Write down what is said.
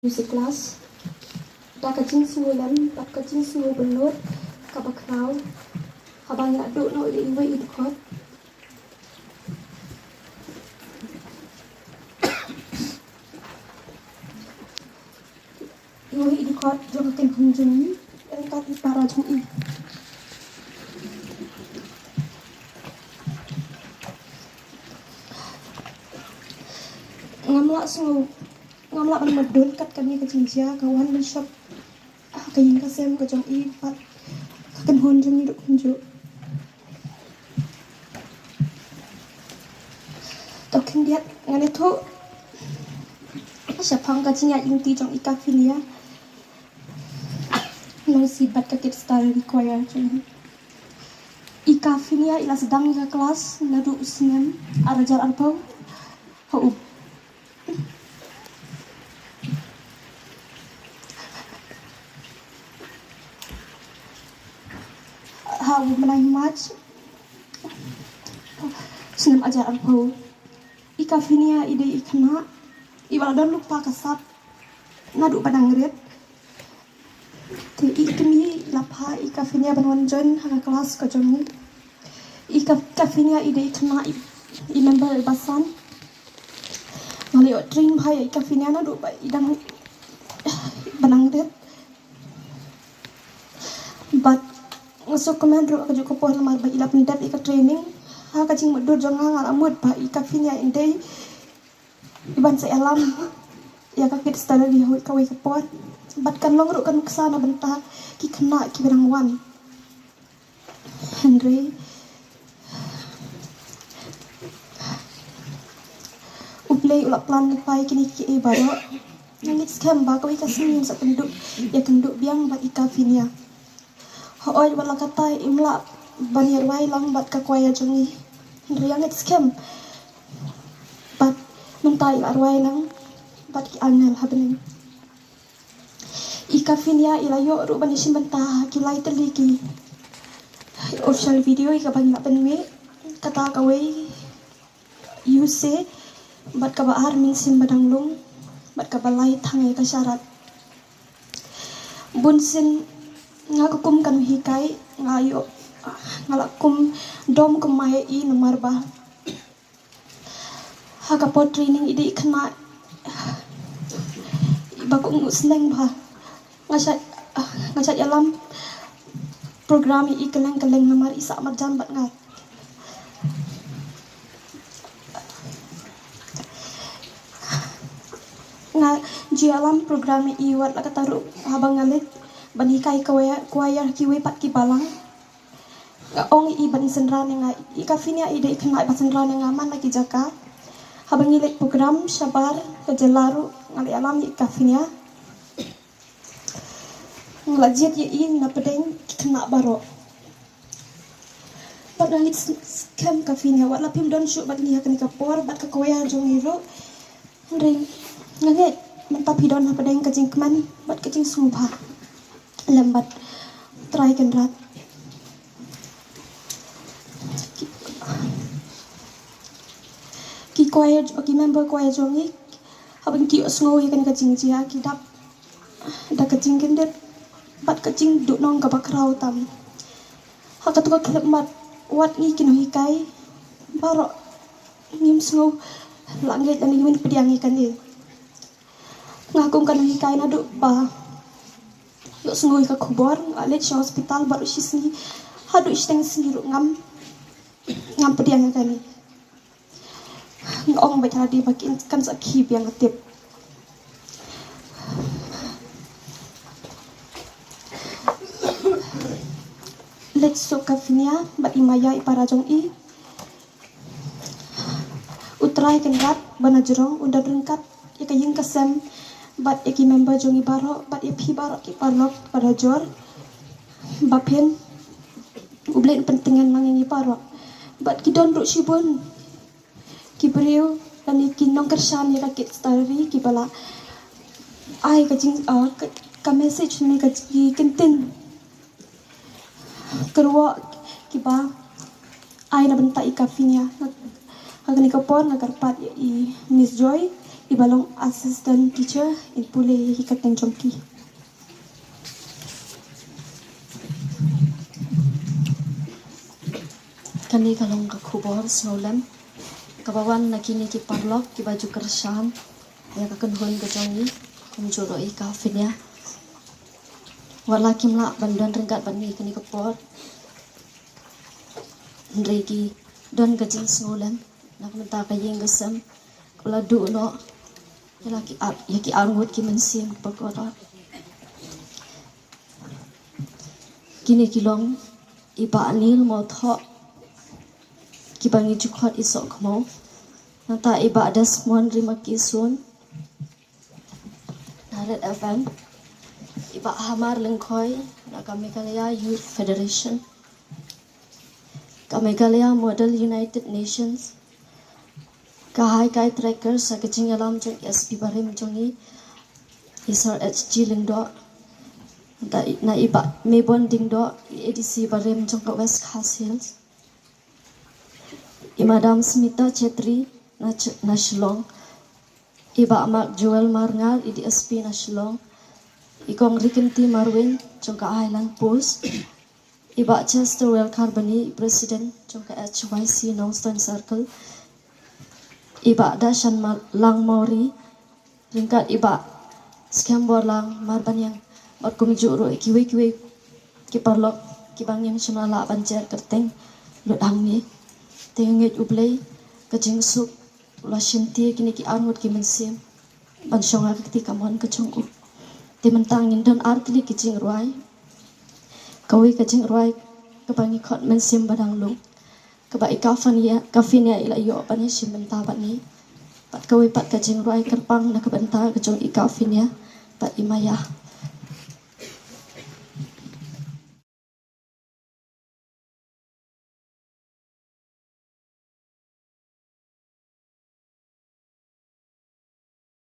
music class. Da kajing singulan, pat kajing singu belut, kabakrau, habang ya do no ili iwe idukot. Iwe idukot jong ken hunjung, engkat ipara jong i. Ngamlak singu, ngamlak ban medun kat kami kajingja kawan ban shop. Kaying kasem ka jong i pat kaken hunjung iduk hunjuk. Tokin diat ngane tu siapang kajing ya inti jong ika filia. Nong si bat kakit style require jong. Ika filia ila sedang ika kelas nadu usian arajar arbau hau. Hau menang match senam ajar arbau. Ika filia ide ikna iwala don lupa kasat nadu padang red. Ti ikni lapha ika filia banwan join hanga kelas ka jong. Ika filia ide ikna I member basan. Ngali o dream hai ika filia nadu ba idang banang red. But masuk komando ka joko pohon lamar ba ila pendat ika training ha kajing medur jong ngal amut ba ika filia inde iban sa alam ya kakit style di hui kawai kapot bat kan long ru kan kesana bentah ki kena ki berangwan Henry uplay ulap plan pai kini ki baro ngit scam ba kawai kasih sa penduk ya kenduk biang ba ika filia hooi wala katai imla banir wai lang bat ka kwaya jongi Henry ngit scam bat mentai arwai lang bat ki anel habning ika filia ilayo ru bani simbanta kilai teliki official video ika bani nak penwe kata kawai you say bat ka baar min sim badanglung bat ka balai thangai ka syarat bunsin ngakukum kan hikai ngayo ngalakum dom kemai I nomor bah hagapot training ide kena bakung seneng bah ngasat alam program I keleng nomor isa majan bat ngat alam program I wat la kataru habang ngalit bani kai kuaya kiwe pat ki balang ong I bani sendran nga ika finia ide kena bat sendran nga man lagi jaka habang ngilit program sabar kejelaru ngali alam ika finia ngelajiat I na pedeng kena baro pat ngilit scam ka finia wat lapim don shoot bat liha kani kapor bat ka kuaya jong iro ring nganget mentapi don na pedeng kajing keman bat kajing sumpah lembat try kan rat ki choir ki member choir jongi habang ki osngo kan kajing jia ki dap da kajing kendet bat kajing duk nong ka bakrau tam ha ka tu ka klemat wat ni kino hikai baro ngim sngo langit dan ingin pediang ikan dia ngakung kan hikai na duk ba yo sungguh ka kubor alet sa hospital baru sisni hadu isteng siru ngam pediang kali ngong baca di bakin kan sakhi biang atip let's so kafinia bat imaya ipara jong I utrai kendat bana jerong undar rengkat ikayeng kasem bat iki member jongi baro bat ipi baro ki parlok pada jor bapen ublen pentingan mangingi baro bat ki don ru sibun ki beriu dan ki nong kersan ya kakit story ki bala ai kajing ka message ni ki kentin kerwa ki ba ai na benta ika finia agani kapor ngagarpat I Miss Joy ibalong assistant teacher in pule hikat ng jongki. Kani kalong kakubor snolem kabawan na kini ki parlok ki baju kersan ya kakenhun ke jongi kumjuro i kafinya wala kimla bandan renggat bani kini kepor ndregi don gajing snolem nak menta kayeng gesem kula du no yaki angut ki mensim pakorot kini kilong iba anil mo tho kibangi jukhot isok mo nanta iba ada semua rima kisun naret event iba hamar lengkoi na Kamegalia Youth Federation Kamegalia Model United Nations kahai kai tracker sa kecing alam jeng SP barim jongi isar HG lingdo na iba mebon dingdo EDC barim jong ke West Khas Hills Madam Smita Chetri na Shillong iba amak Joel Marngal IDSP na Shillong ikong Rikinti Marwin jongka Highland Post iba Chester Welkarbani President jongka HYC Nongstone Circle iba Dashan Lang Mauri ringkat iba Skambor Lang Marbanyang mat kumijuro kiwe kiparlok kibang yang semala banjer kerteng ludang ni tenget ublay kajing sup lashinti kini ki angut ki mensim bansonga kiti kamon kachongku timentang indon arkli kijing ruai kawi kajing ruai kebangi kot mensim badang lung kebai kafinia ila yo bani simenta bani pat kawi pat kajing ruai kerpang na kebenta kajong ikafinia pat imaya